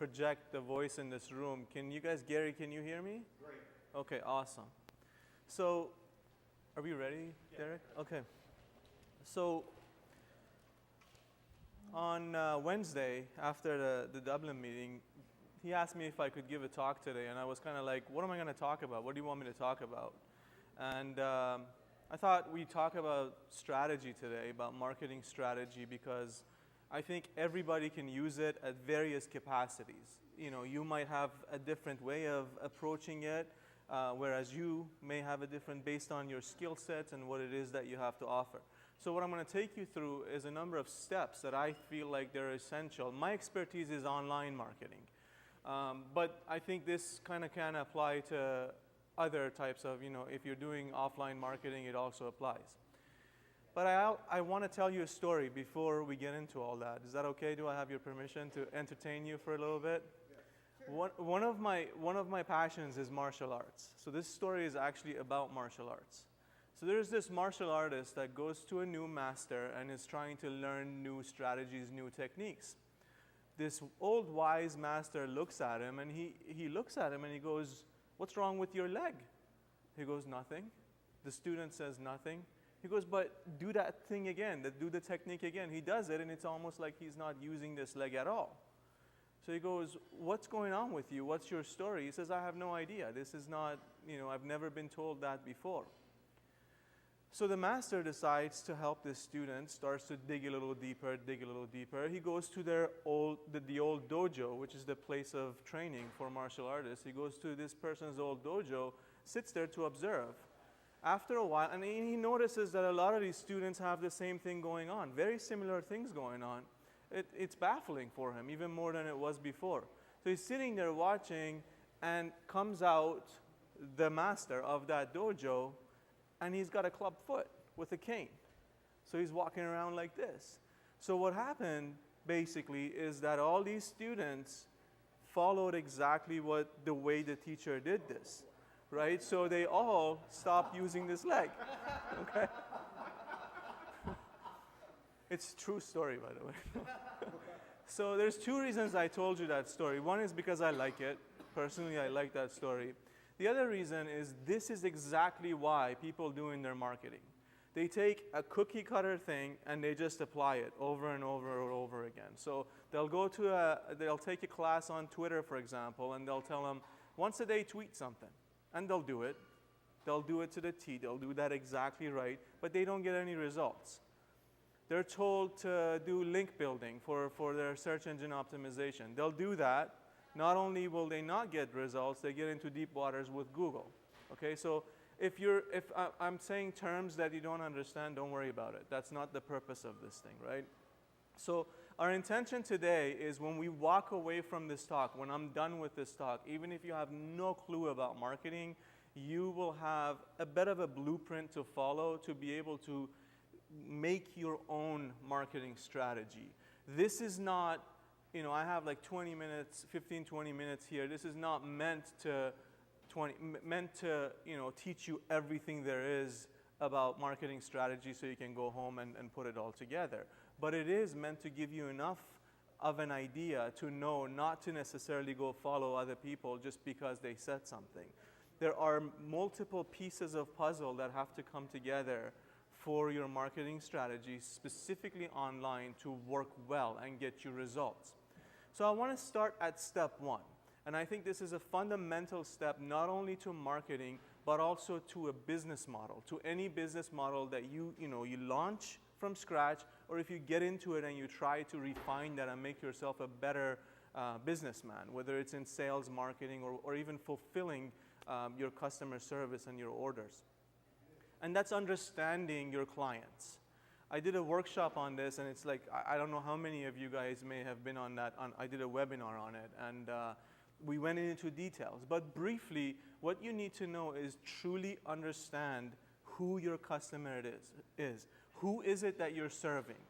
project the voice in this room. Can you guys, Gary, can you hear me? Great. Okay, awesome. So, are we ready, Derek? Okay. So, on Wednesday, after the Dublin meeting, he asked me if I could give a talk today, and I was kind of like, what am I going to talk about? What do you want me to talk about? And I thought we'd talk about strategy today, about marketing strategy, because I think everybody can use it at various capacities. You know, you might have a different way of approaching it, whereas you may have a different based on your skill sets and what it is that you have to offer. So what I'm going to take you through is a number of steps that I feel like they're essential. My expertise is online marketing, but I think this kind of can apply to other types of, you know, if you're doing offline marketing, it also applies. But I want to tell you a story before we get into all that. Is that okay? Do I have your permission to entertain you for a little bit? Yeah, sure. One of my passions is martial arts. So this story is actually about martial arts. So there's this martial artist that goes to a new master and is trying to learn new strategies, new techniques. This old wise master looks at him and he looks at him and he goes, "What's wrong with your leg?" He goes, "Nothing." The student says, "Nothing." He goes, "But do that thing again, do the technique again." He does it and it's almost like he's not using this leg at all. So he goes, "What's going on with you? What's your story?" He says, "I have no idea. This is not, you know, I've never been told that before." So the master decides to help this student, starts to dig a little deeper, dig a little deeper. He goes to the old dojo, which is the place of training for martial artists. He goes to this person's old dojo, sits there to observe. After a while, and he notices that a lot of these students have the same thing going on, very similar things going on. It's baffling for him, even more than it was before. So he's sitting there watching, and comes out the master of that dojo, and he's got a club foot with a cane. So he's walking around like this. So what happened, basically, is that all these students followed exactly the way the teacher did this, right? So they all stopped using this leg, okay? It's a true story, by the way. So there's two reasons I told you that story. One is because I like it. Personally, I like that story. The other reason is this is exactly why people do in their marketing. They take a cookie cutter thing and they just apply it over and over and over again. So they'll take a class on Twitter, for example, and they'll tell them, once a day tweet something. And they'll do it. They'll do it to the T. They'll do that exactly right, but they don't get any results. They're told to do link building for their search engine optimization. They'll do that. Not only will they not get results, they get into deep waters with Google. Okay, so if I'm saying terms that you don't understand, don't worry about it. That's not the purpose of this thing, right? So our intention today is when we walk away from this talk, when I'm done with this talk, even if you have no clue about marketing, you will have a bit of a blueprint to follow to be able to make your own marketing strategy. This is not, you know, I have like 20 minutes, 15, 20 minutes here. This is not meant to, you know, teach you everything there is about marketing strategy so you can go home and put it all together. But it is meant to give you enough of an idea to know not to necessarily go follow other people just because they said something. There are multiple pieces of puzzle that have to come together for your marketing strategy, specifically online, to work well and get you results. So I want to start at step one. And I think this is a fundamental step not only to marketing, but also to a business model, to any business model that you launch from scratch, or if you get into it and you try to refine that and make yourself a better businessman, whether it's in sales, marketing, or even fulfilling your customer service and your orders. And that's understanding your clients. I did a workshop on this, and it's like, I don't know how many of you guys may have been on that. I did a webinar on it, and we went into details. But briefly, what you need to know is truly understand who your customer is. Who is it that you're serving?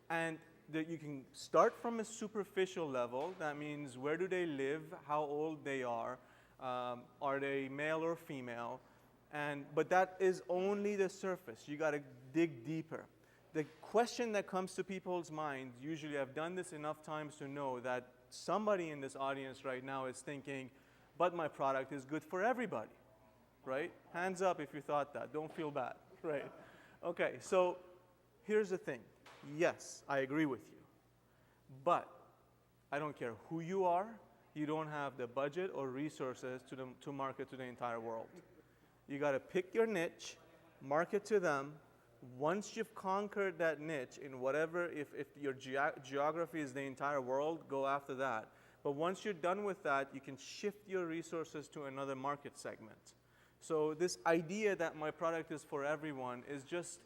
And that you can start from a superficial level. That means, where do they live? How old they are they male or female? But that is only the surface. You got to dig deeper. The question that comes to people's minds, usually I've done this enough times to know that somebody in this audience right now is thinking, but my product is good for everybody, right? Hands up if you thought that. Don't feel bad, right? Okay, so here's the thing. Yes, I agree with you. But I don't care who you are, you don't have the budget or resources to market to the entire world. You got to pick your niche, market to them. Once you've conquered that niche in whatever, if your geography is the entire world, go after that. But once you're done with that, you can shift your resources to another market segment. So this idea that my product is for everyone is just,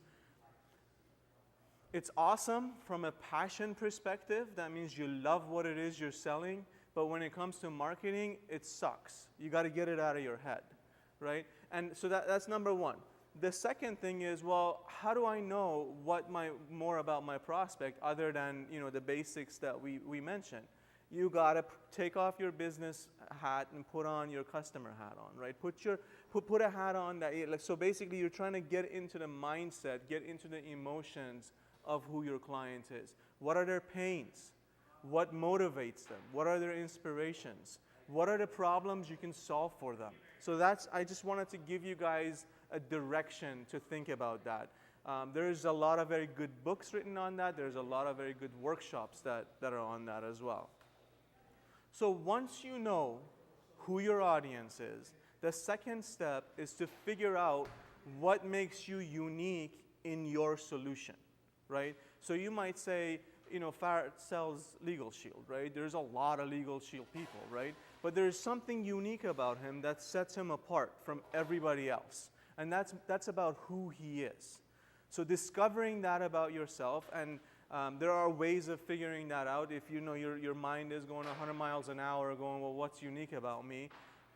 it's awesome from a passion perspective. That means you love what it is you're selling. But when it comes to marketing, it sucks. You got to get it out of your head, right? And so that's number one. The second thing is, well, how do I know more about my prospect other than the basics that we mentioned? You gotta take off your business hat and put on your customer hat on, right? Put a hat on that. So basically, you're trying to get into the mindset, get into the emotions of who your client is. What are their pains? What motivates them? What are their inspirations? What are the problems you can solve for them? So I just wanted to give you guys a direction to think about that. There's a lot of very good books written on that. There's a lot of very good workshops that are on that as well. So once you know who your audience is, the second step is to figure out what makes you unique in your solution, right? So you might say, Farad sells Legal Shield, right? There's a lot of Legal Shield people, right? But there's something unique about him that sets him apart from everybody else. And that's about who he is. So discovering that about yourself, and there are ways of figuring that out. If your mind is going 100 miles an hour going, well, what's unique about me?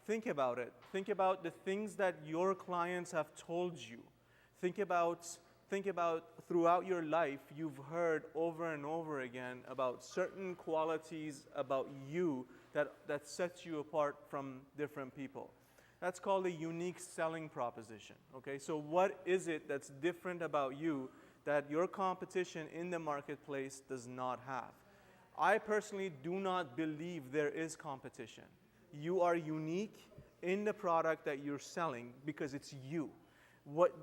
Think about it. Think about the things that your clients have told you. Think about throughout your life, you've heard over and over again about certain qualities about you that sets you apart from different people. That's called a unique selling proposition, okay? So what is it that's different about you that your competition in the marketplace does not have? I personally do not believe there is competition. You are unique in the product that you're selling because it's you.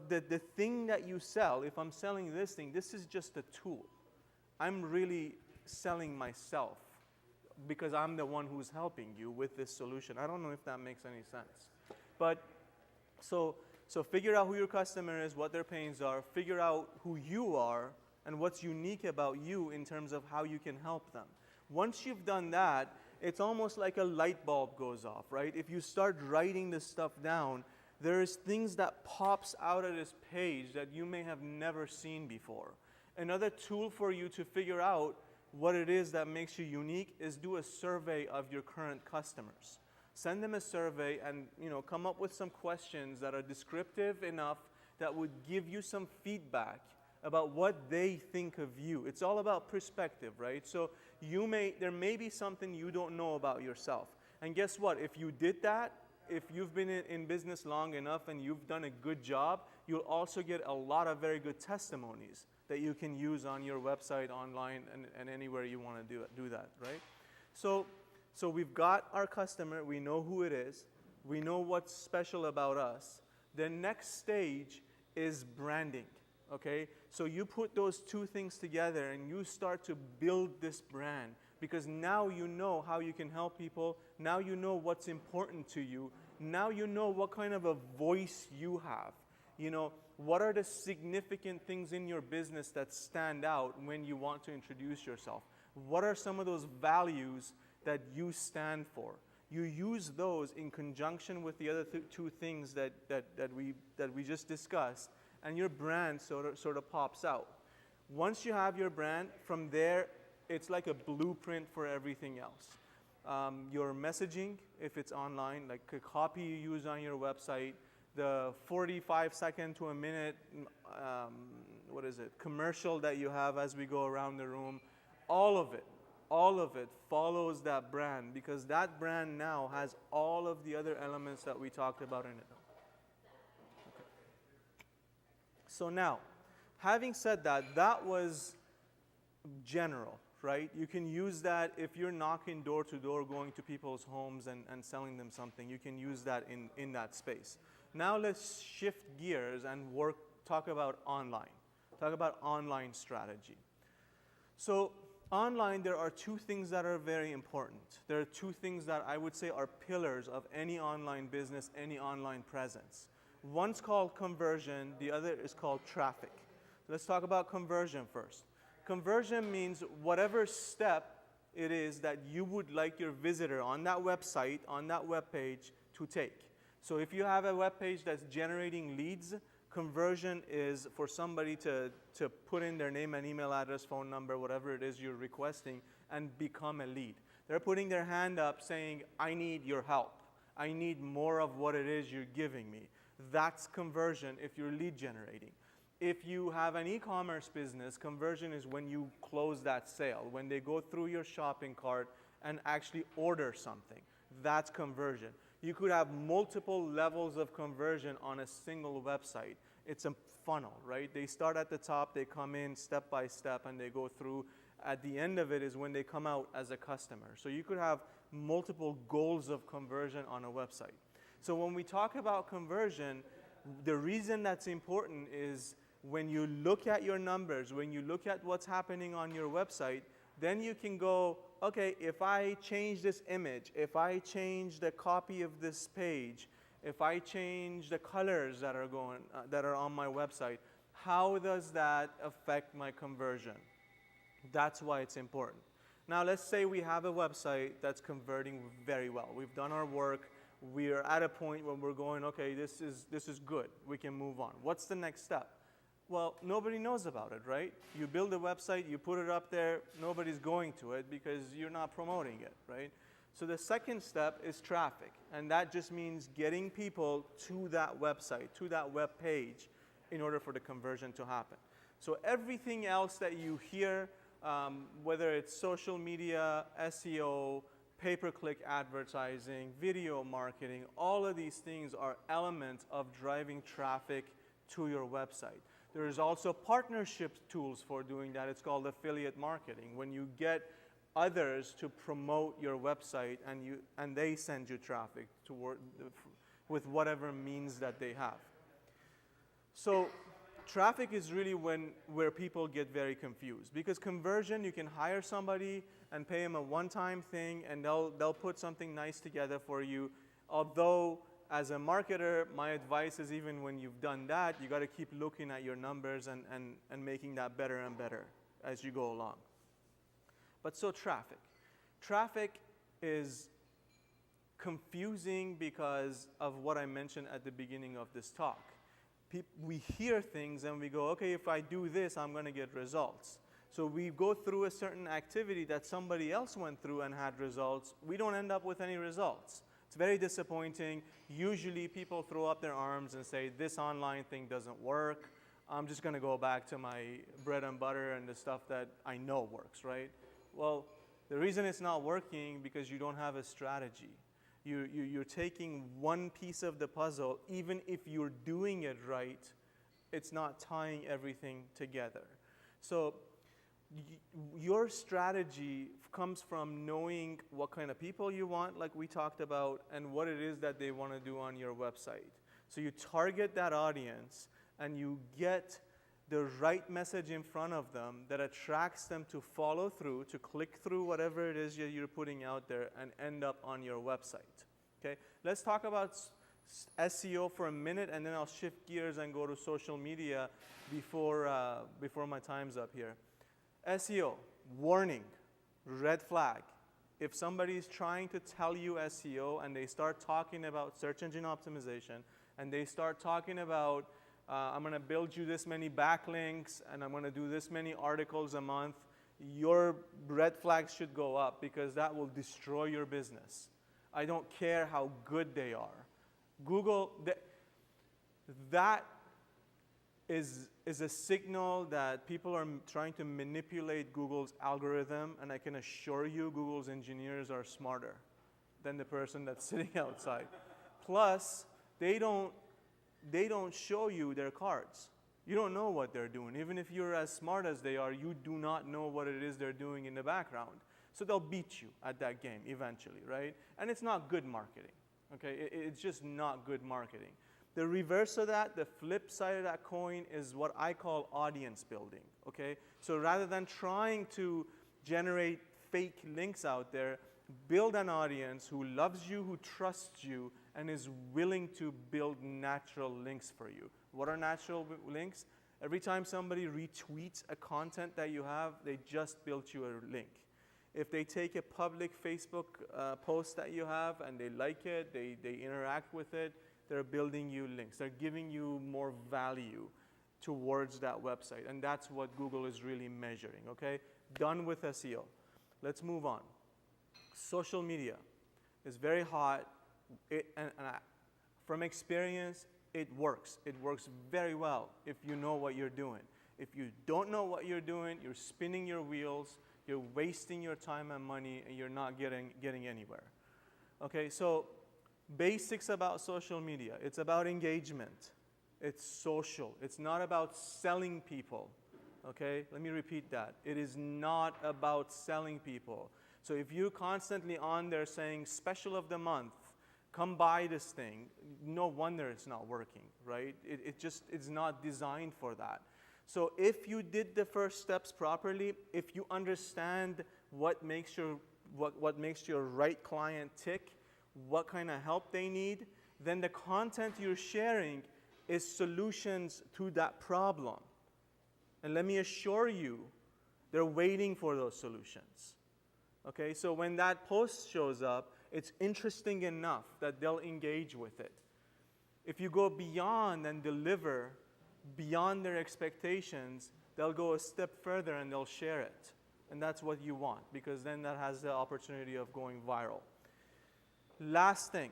The thing that you sell, if I'm selling this thing, this is just a tool. I'm really selling myself because I'm the one who's helping you with this solution. I don't know if that makes any sense. But so figure out who your customer is, what their pains are, figure out who you are and what's unique about you in terms of how you can help them. Once you've done that, it's almost like a light bulb goes off, right? If you start writing this stuff down, there's things that pops out of this page that you may have never seen before. Another tool for you to figure out what it is that makes you unique is do a survey of your current customers. Send them a survey and come up with some questions that are descriptive enough that would give you some feedback about what they think of you. It's all about perspective, right? So there may be something you don't know about yourself. And guess what? If you did that, if you've been in business long enough and you've done a good job, you'll also get a lot of very good testimonies that you can use on your website, online, and anywhere you want to do that, right? So we've got our customer, we know who it is, we know what's special about us. The next stage is branding, okay? So you put those two things together and you start to build this brand because now you know how you can help people, now you know what's important to you, now you know what kind of a voice you have. What are the significant things in your business that stand out when you want to introduce yourself? What are some of those values that you stand for? You use those in conjunction with the other two things that we just discussed, and your brand sort of pops out. Once you have your brand, from there, it's like a blueprint for everything else. Your messaging, if it's online, like a copy you use on your website, the 45-second to a minute, commercial that you have as we go around the room, all of it follows that brand because that brand now has all of the other elements that we talked about in it. Okay. So now, having said that, that was general, right? You can use that if you're knocking door to door, going to people's homes and selling them something. You can use that in that space. Now let's shift gears and talk about online. Talk about online strategy. So online, there are two things that are very important. There are two things that I would say are pillars of any online business, any online presence. One's called conversion, the other is called traffic. Let's talk about conversion first. Conversion means whatever step it is that you would like your visitor on that website, on that web page to take. So if you have a web page that's generating leads, conversion is for somebody to put in their name and email address, phone number, whatever it is you're requesting, and become a lead. They're putting their hand up saying, I need your help. I need more of what it is you're giving me. That's conversion if you're lead generating. If you have an e-commerce business, conversion is when you close that sale, when they go through your shopping cart and actually order something. That's conversion. You could have multiple levels of conversion on a single website. It's a funnel, right? They start at the top, they come in step by step, and they go through. At the end of it is when they come out as a customer. So you could have multiple goals of conversion on a website. So when we talk about conversion, the reason that's important is when you look at your numbers, when you look at what's happening on your website, then you can go, okay, if I change this image, if I change the copy of this page, if I change the colors that are on my website, how does that affect my conversion? That's why it's important. Now let's say we have a website that's converting very well. We've done our work. We're at a point where we're going, okay, this is good. We can move on. What's the next step? Well, nobody knows about it, right? You build a website, you put it up there, nobody's going to it because you're not promoting it, right? So the second step is traffic, and that just means getting people to that website, to that web page, in order for the conversion to happen. So everything else that you hear, whether it's social media, SEO, pay-per-click advertising, video marketing, all of these things are elements of driving traffic to your website. There is also partnership tools for doing that. It's called affiliate marketing. When you get others to promote your website and they send you traffic with whatever means that they have. So traffic is really where people get very confused, because conversion, you can hire somebody and pay them a one-time thing and they'll put something nice together for you. Although as a marketer, my advice is even when you've done that, you got to keep looking at your numbers and making that better and better as you go along. But so traffic. Traffic is confusing because of what I mentioned at the beginning of this talk. We hear things and we go, okay, if I do this, I'm going to get results. So we go through a certain activity that somebody else went through and had results. We don't end up with any results. It's very disappointing. Usually people throw up their arms and say, this online thing doesn't work. I'm just going to go back to my bread and butter and the stuff that I know works, right? Well, the reason it's not working because you don't have a strategy. You're taking one piece of the puzzle. Even if you're doing it right, it's not tying everything together. So your strategy comes from knowing what kind of people you want, like we talked about, and what it is that they want to do on your website. So you target that audience and you get the right message in front of them that attracts them to follow through, to click through whatever it is you're putting out there and end up on your website. Okay? Let's talk about SEO for a minute, and then I'll shift gears and go to social media before my time's up here. SEO, warning, red flag. If somebody's trying to tell you SEO and they start talking about search engine optimization and they start talking about I'm going to build you this many backlinks and I'm going to do this many articles a month, your red flags should go up because that will destroy your business. I don't care how good they are. Google, that is a signal that people are trying to manipulate Google's algorithm, and I can assure you Google's engineers are smarter than the person that's sitting outside. Plus, they don't show you their cards. You don't know what they're doing. Even if you're as smart as they are, you do not know what it is they're doing in the background. So they'll beat you at that game eventually, right? And it's not good marketing, okay? It's just not good marketing. The reverse of that, the flip side of that coin, is what I call audience building, okay? So rather than trying to generate fake links out there, build an audience who loves you, who trusts you, and is willing to build natural links for you. What are natural links? Every time somebody retweets a content that you have, they just built you a link. If they take a public Facebook post that you have and they like it, they interact with it, they're building you links. They're giving you more value towards that website. And that's what Google is really measuring, okay? Done with SEO. Let's move on. Social media is very hot. From experience, it works. It works very well if you know what you're doing. If you don't know what you're doing, you're spinning your wheels, you're wasting your time and money, and you're not getting anywhere. Okay, so basics about social media. It's about engagement. It's social. It's not about selling people. Okay, let me repeat that. It is not about selling people. So if you're constantly on there saying special of the month, come buy this thing, no wonder it's not working, right? It's not designed for that. So if you did the first steps properly, if you understand what makes your right client tick, what kind of help they need, then the content you're sharing is solutions to that problem. And let me assure you, they're waiting for those solutions. Okay, so when that post shows up, it's interesting enough that they'll engage with it. If you go beyond and deliver beyond their expectations, they'll go a step further and they'll share it. And that's what you want, because then that has the opportunity of going viral. Last thing,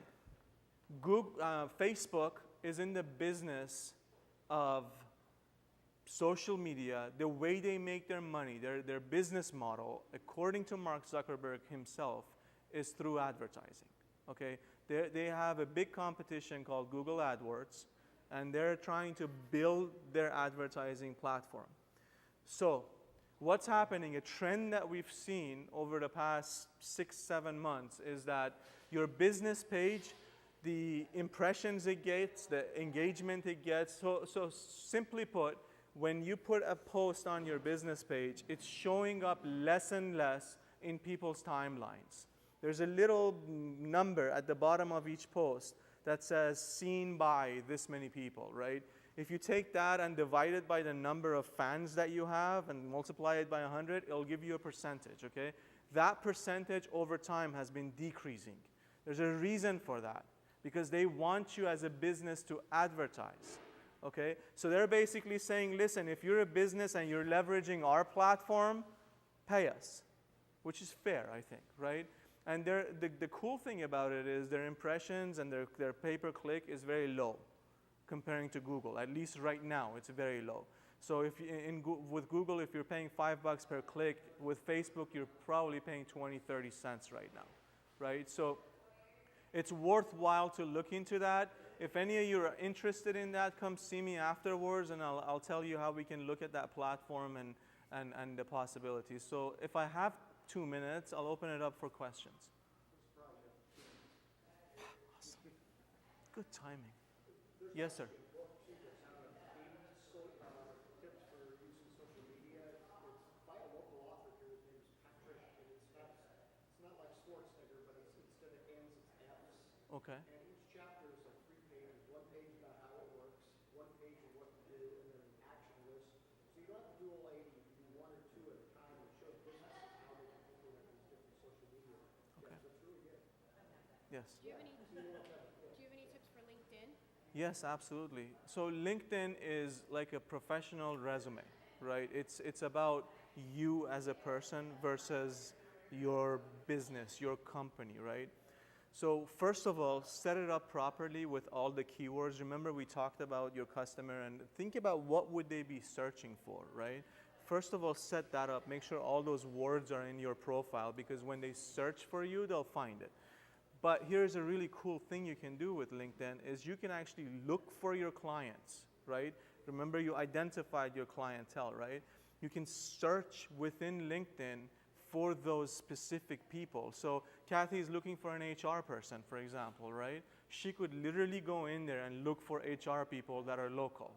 Facebook is in the business of social media. The way they make their money, their business model, according to Mark Zuckerberg himself, is through advertising. Okay, they have a big competition called Google AdWords, and they're trying to build their advertising platform. So what's happening, a trend that we've seen over the past 6-7 months, is that your business page, the impressions it gets, the engagement it gets, so simply put, when you put a post on your business page, it's showing up less and less in people's timelines. There's a little number at the bottom of each post that says seen by this many people, right? If you take that and divide it by the number of fans that you have and multiply it by 100, it'll give you a percentage, okay? That percentage over time has been decreasing. There's a reason for that, because they want you as a business to advertise. Okay, so they're basically saying, listen, if you're a business and you're leveraging our platform, pay us, which is fair, I think, right? And the cool thing about it is their impressions and their pay-per-click is very low comparing to Google. At least right now, it's very low. So if with Google, if you're paying $5 per click, with Facebook, you're probably paying 20, 30 cents right now, right? So it's worthwhile to look into that. If any of you are interested in that, come see me afterwards, and I'll tell you how we can look at that platform and the possibilities. So if I have 2 minutes, I'll open it up for questions. Awesome. Good timing. Yes, sir. Okay. Yes. Do you have any tips for LinkedIn? Yes, absolutely. So LinkedIn is like a professional resume, right? It's about you as a person versus your business, your company, right? So first of all, set it up properly with all the keywords. Remember, we talked about your customer, and think about what would they be searching for, right? First of all, set that up. Make sure all those words are in your profile, because when they search for you, they'll find it. But here's a really cool thing you can do with LinkedIn is you can actually look for your clients, right? Remember, you identified your clientele, right? You can search within LinkedIn for those specific people. So Kathy is looking for an HR person, for example, right? She could literally go in there and look for HR people that are local,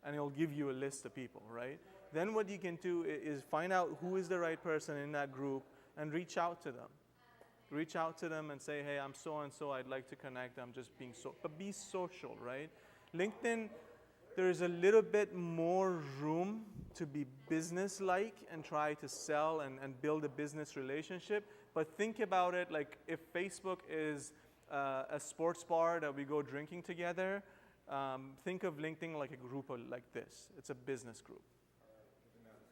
and it'll give you a list of people, right? Then what you can do is find out who is the right person in that group and reach out to them. Reach out to them and say, hey, I'm so-and-so, I'd like to connect, I'm just being but be social, right? LinkedIn, there is a little bit more room to be business-like and try to sell and build a business relationship, but think about it like if Facebook is a sports bar that we go drinking together, think of LinkedIn like a group like this. It's a business group.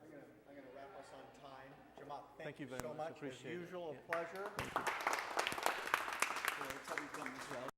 I'm going to wrap us on time. Jamal, thank you very so much. Appreciate As usual, it. a pleasure. That's how we've done this.